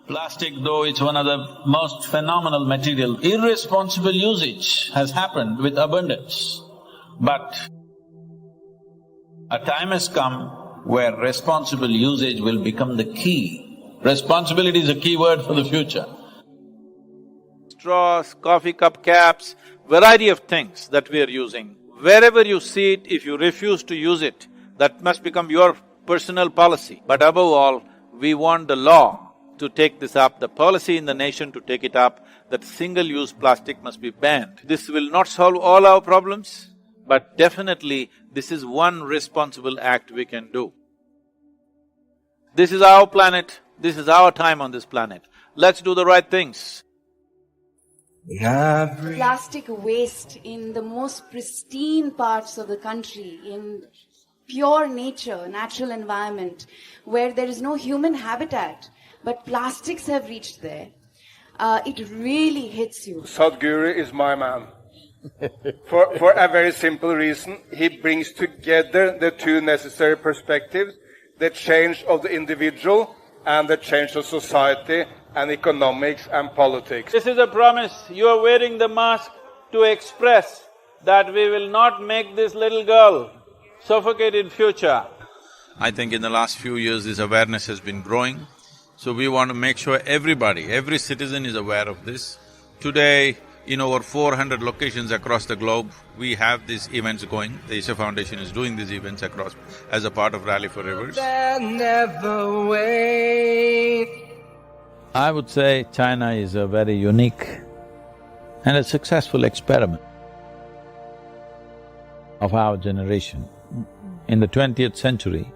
Plastic, though it's one of the most phenomenal material, irresponsible usage has happened with abundance. But a time has come where responsible usage will become the key. Responsibility is a key word for the future. Straws, coffee cup caps, variety of things that we are using. Wherever you see it, if you refuse to use it, that must become your personal policy. But above all, we want the law to take this up, the policy in the nation to take it up, that single-use plastic must be banned. This will not solve all our problems, but definitely this is one responsible act we can do. This is our planet, this is our time on this planet. Let's do the right things. Plastic waste in the most pristine parts of the country, in pure nature, natural environment, where there is no human habitat, but plastics have reached there. It really hits you. Sadhguru is my man. For a very simple reason, he brings together the two necessary perspectives, the change of the individual and the change of society and economics and politics. This is a promise. You are wearing the mask to express that we will not make this little girl suffocate in future. I think in the last few years this awareness has been growing, so we want to make sure everybody, every citizen is aware of this. Today, in over 400 locations across the globe, we have these events going. The Isha Foundation is doing these events across as a part of Rally for Rivers. I would say China is a very unique and a successful experiment of our generation. In the 20th century,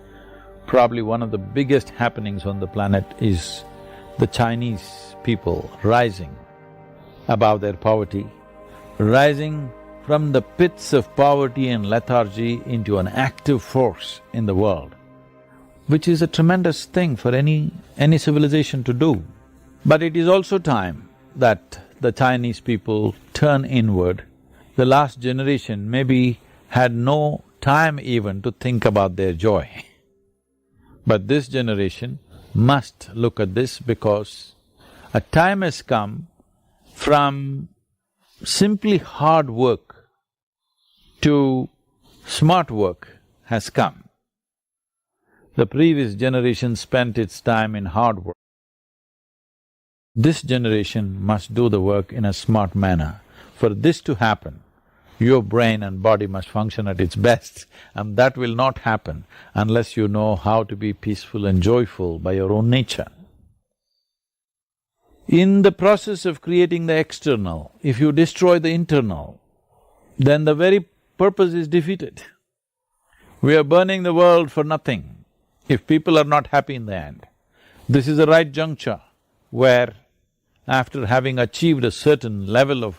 probably one of the biggest happenings on the planet is the Chinese people rising above their poverty, rising from the pits of poverty and lethargy into an active force in the world, which is a tremendous thing for any civilization to do. But it is also time that the Chinese people turn inward. The last generation maybe had no time even to think about their joy. But this generation must look at this, because a time has come from simply hard work to smart work has come. The previous generation spent its time in hard work. This generation must do the work in a smart manner. For this to happen, your brain and body must function at its best, and that will not happen unless you know how to be peaceful and joyful by your own nature. In the process of creating the external, if you destroy the internal, then the very purpose is defeated. We are burning the world for nothing if people are not happy in the end. This is the right juncture where, after having achieved a certain level of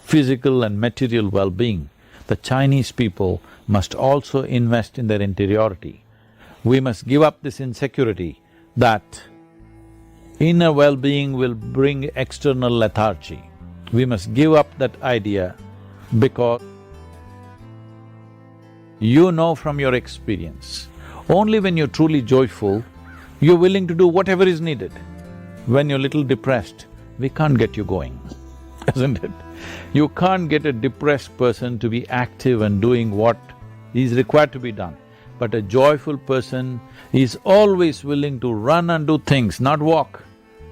physical and material well-being, the Chinese people must also invest in their interiority. We must give up this insecurity that inner well-being will bring external lethargy. We must give up that idea, because you know from your experience, only when you're truly joyful, you're willing to do whatever is needed. When you're little depressed, we can't get you going, isn't it? You can't get a depressed person to be active and doing what is required to be done. But a joyful person is always willing to run and do things, not walk.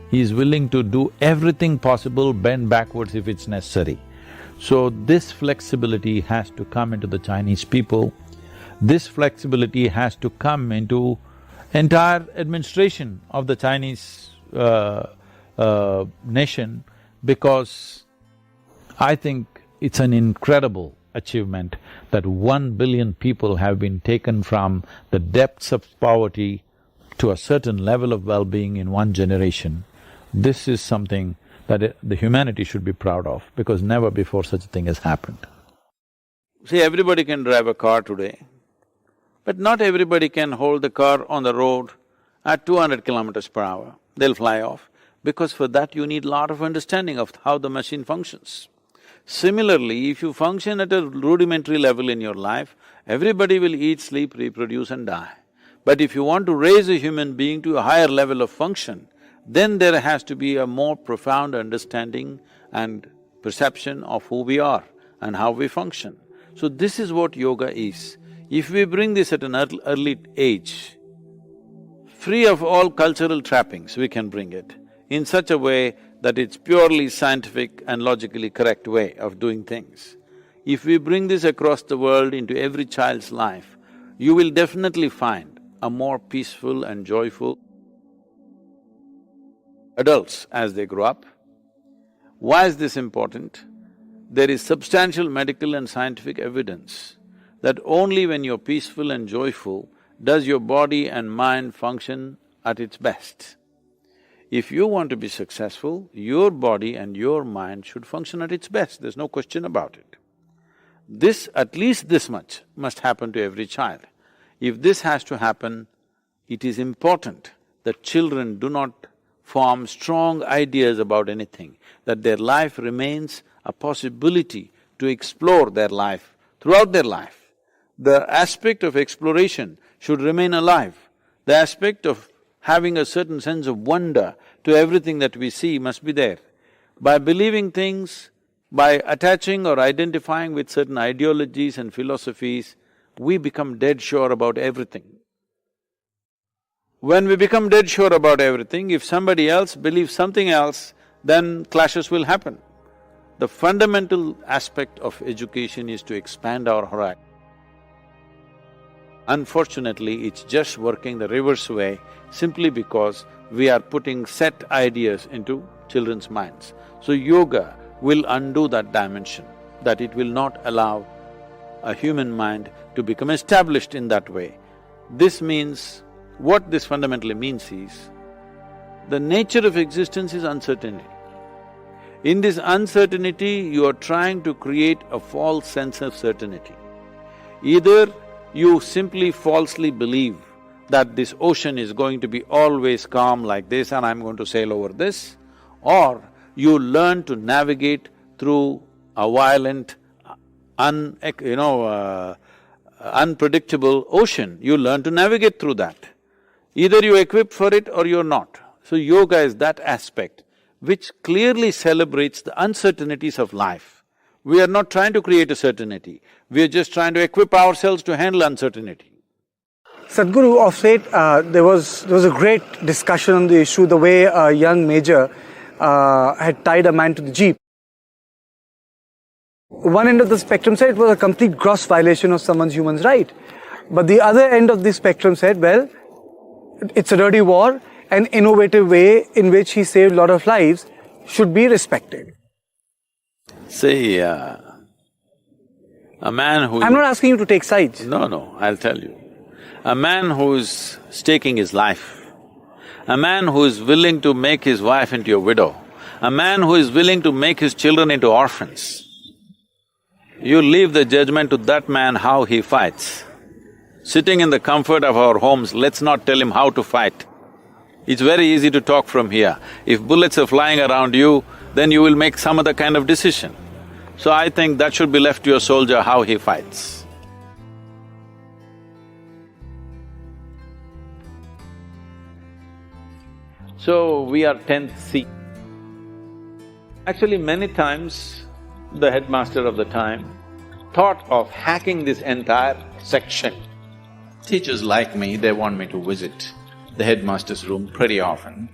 He is willing to do everything possible, bend backwards if it's necessary. So this flexibility has to come into the Chinese people. This flexibility has to come into entire administration of the Chinese nation, because I think it's an incredible achievement that 1 billion people have been taken from the depths of poverty to a certain level of well-being in one generation. This is something that the humanity should be proud of, because never before such a thing has happened. See, everybody can drive a car today, but not everybody can hold the car on the road at 200 kilometers per hour. They'll fly off, because for that you need lot of understanding of how the machine functions. Similarly, if you function at a rudimentary level in your life, everybody will eat, sleep, reproduce and die. But if you want to raise a human being to a higher level of function, then there has to be a more profound understanding and perception of who we are and how we function. So this is what yoga is. If we bring this at an early age, free of all cultural trappings, we can bring it in such a way that it's purely scientific and logically correct way of doing things. If we bring this across the world into every child's life, you will definitely find a more peaceful and joyful adults as they grow up. Why is this important? There is substantial medical and scientific evidence that only when you're peaceful and joyful does your body and mind function at its best. If you want to be successful, your body and your mind should function at its best, there's no question about it. This, at least this much, must happen to every child. If this has to happen, it is important that children do not form strong ideas about anything, that their life remains a possibility to explore their life throughout their life. The aspect of exploration should remain alive. The aspect of having a certain sense of wonder to everything that we see must be there. By believing things, by attaching or identifying with certain ideologies and philosophies, we become dead sure about everything. When we become dead sure about everything, if somebody else believes something else, then clashes will happen. The fundamental aspect of education is to expand our horizon. Unfortunately, it's just working the reverse way simply because we are putting set ideas into children's minds. So yoga will undo that dimension, that it will not allow a human mind to become established in that way. This means, what this fundamentally means is, the nature of existence is uncertainty. In this uncertainty, you are trying to create a false sense of certainty. Either you simply falsely believe that this ocean is going to be always calm like this and I'm going to sail over this, or you learn to navigate through a violent, unpredictable ocean, you learn to navigate through that. Either you're equipped for it or you're not. So yoga is that aspect which clearly celebrates the uncertainties of life. We are not trying to create a certainty, we are just trying to equip ourselves to handle uncertainty. Sadhguru, of late, there was a great discussion on the issue, the way a young major had tied a man to the jeep. One end of the spectrum said it was a complete gross violation of someone's human right. But the other end of the spectrum said, well, it's a dirty war, an innovative way in which he saved a lot of lives should be respected. See, a man who… I'm not asking you to take sides. No, I'll tell you. A man who's staking his life, a man who is willing to make his wife into a widow, a man who is willing to make his children into orphans, you leave the judgment to that man how he fights. Sitting in the comfort of our homes, let's not tell him how to fight. It's very easy to talk from here. If bullets are flying around you, then you will make some other kind of decision. So I think that should be left to a soldier how he fights. So we are 10th C. Actually, many times the headmaster of the time thought of hacking this entire section. Teachers like me, they want me to visit the headmaster's room pretty often.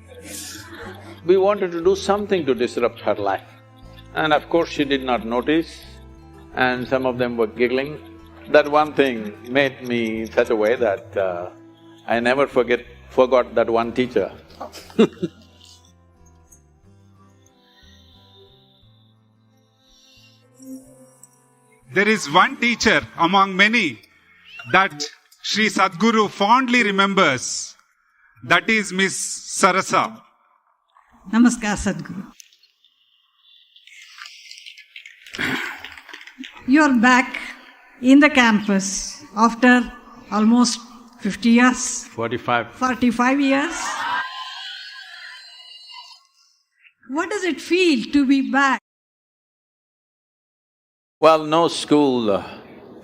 We wanted to do something to disrupt her life. And of course she did not notice, and some of them were giggling. That one thing made me in such a way that I never forgot that one teacher. There is one teacher among many that Sri Sadhguru fondly remembers. That is Miss Sarasa. Namaskar, Sadhguru. You are back in the campus after almost 50 years. 45. 45 years. What does it feel to be back? Well, no school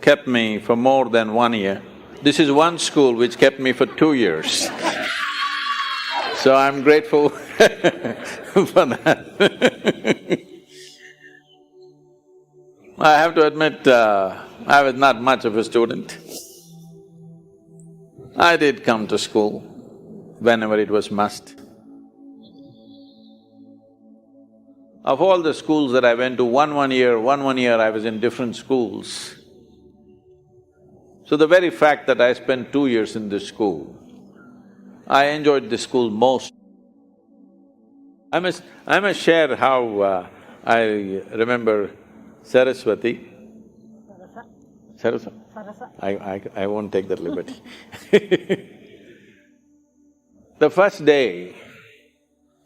kept me for more than 1 year. This is one school which kept me for 2 years. So I'm grateful for that. I have to admit, I was not much of a student. I did come to school whenever it was must. Of all the schools that I went to, one year I was in different schools. So the very fact that I spent 2 years in this school, I enjoyed this school most. I must share how I remember Saraswati. Saraswati? I won't take that liberty. The first day,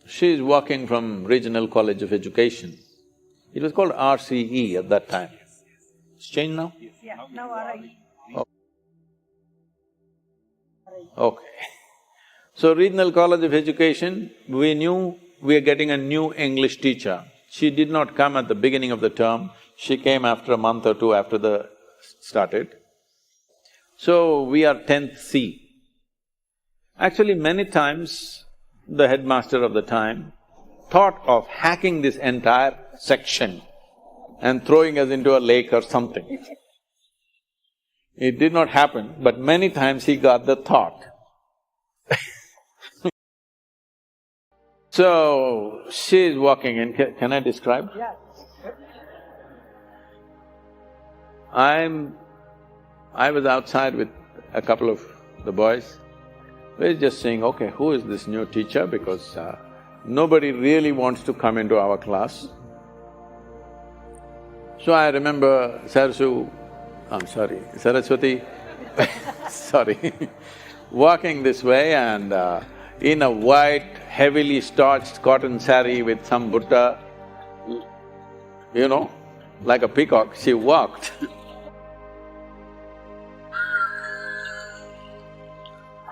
she is walking from Regional College of Education. It was called RCE at that time. It's changed now? Yeah, now RI. Oh. Okay. So Regional College of Education, we knew we are getting a new English teacher. She did not come at the beginning of the term, she came after a month or two after the started. So we are 10th C. Actually, many times the headmaster of the time thought of hacking this entire section and throwing us into a lake or something. It did not happen, but many times he got the thought. So, she is walking in, can I describe? Yeah. I was outside with a couple of the boys. We're just saying, okay, who is this new teacher? Because nobody really wants to come into our class. So I remember Saraswati, sorry, walking this way and in a white, heavily starched cotton saree with some butta, you know, like a peacock, she walked.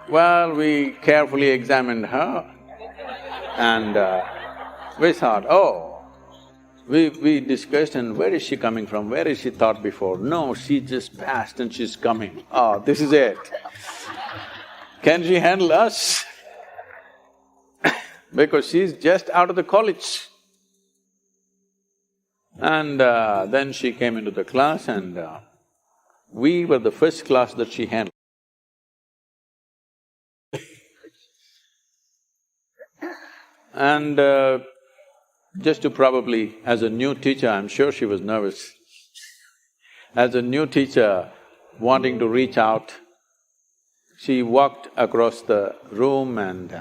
Well, we carefully examined her and we thought, oh, we discussed, and where is she coming from, where is she taught before? No, she just passed and she's coming. Oh, this is it. Can she handle us? Because she's just out of the college. And then she came into the class and we were the first class that she handled. And just to probably… as a new teacher, I'm sure she was nervous. As a new teacher wanting to reach out, she walked across the room and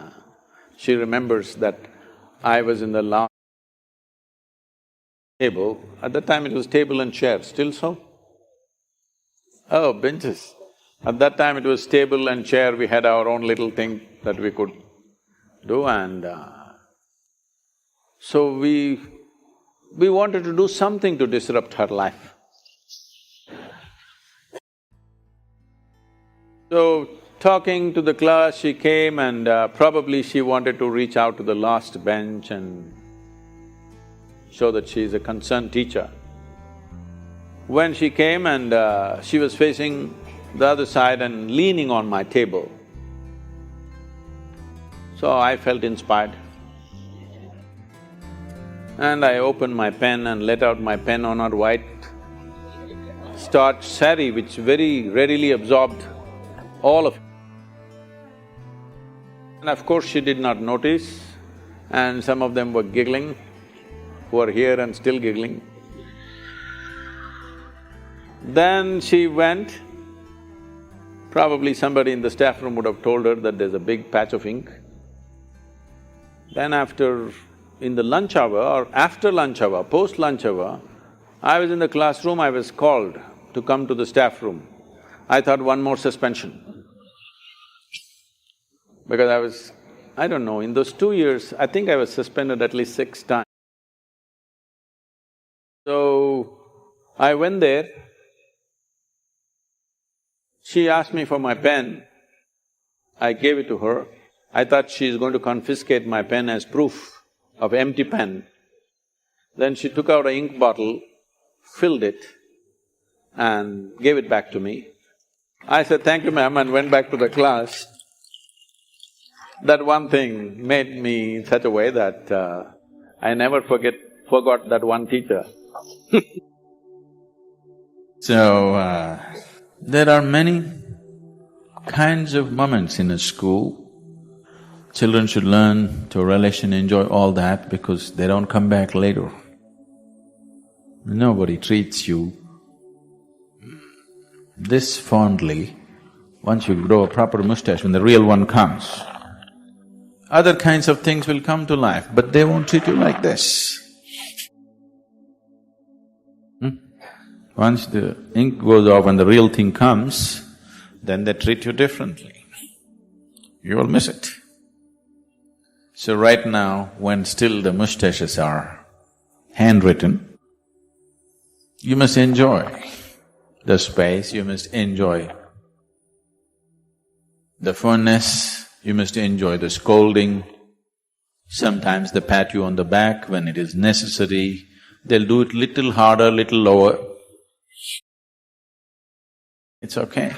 she remembers that I was in the last table. At that time it was table and chair, still so? Oh, benches. At that time it was table and chair, we had our own little thing that we could do and so we wanted to do something to disrupt her life. So, talking to the class, she came and probably she wanted to reach out to the last bench and show that she is a concerned teacher. When she came and she was facing the other side and leaning on my table, so I felt inspired. And I opened my pen and let out my pen on her white starched saree, which very readily absorbed all of it. And of course she did not notice, and some of them were giggling, who are here and still giggling. Then she went, probably somebody in the staff room would have told her that there's a big patch of ink. Then in the lunch hour or after lunch hour, post-lunch hour, I was in the classroom, I was called to come to the staff room. I thought one more suspension. Because I don't know, in those 2 years, I think I was suspended at least 6 times. So, I went there, she asked me for my pen, I gave it to her. I thought she's going to confiscate my pen as proof of empty pen. Then she took out an ink bottle, filled it and gave it back to me. I said, "Thank you, ma'am," and went back to the class. That one thing made me in such a way that I never forgot that one teacher. So, there are many kinds of moments in a school. Children should learn to relish and enjoy all that because they don't come back later. Nobody treats you this fondly. Once you grow a proper mustache, when the real one comes, other kinds of things will come to life, but they won't treat you like this. Once the ink goes off and the real thing comes, then they treat you differently. You will miss it. So right now, when still the mustaches are handwritten, you must enjoy the space, you must enjoy the funness, you must enjoy the scolding. Sometimes they pat you on the back when it is necessary, they'll do it little harder, little lower. It's okay.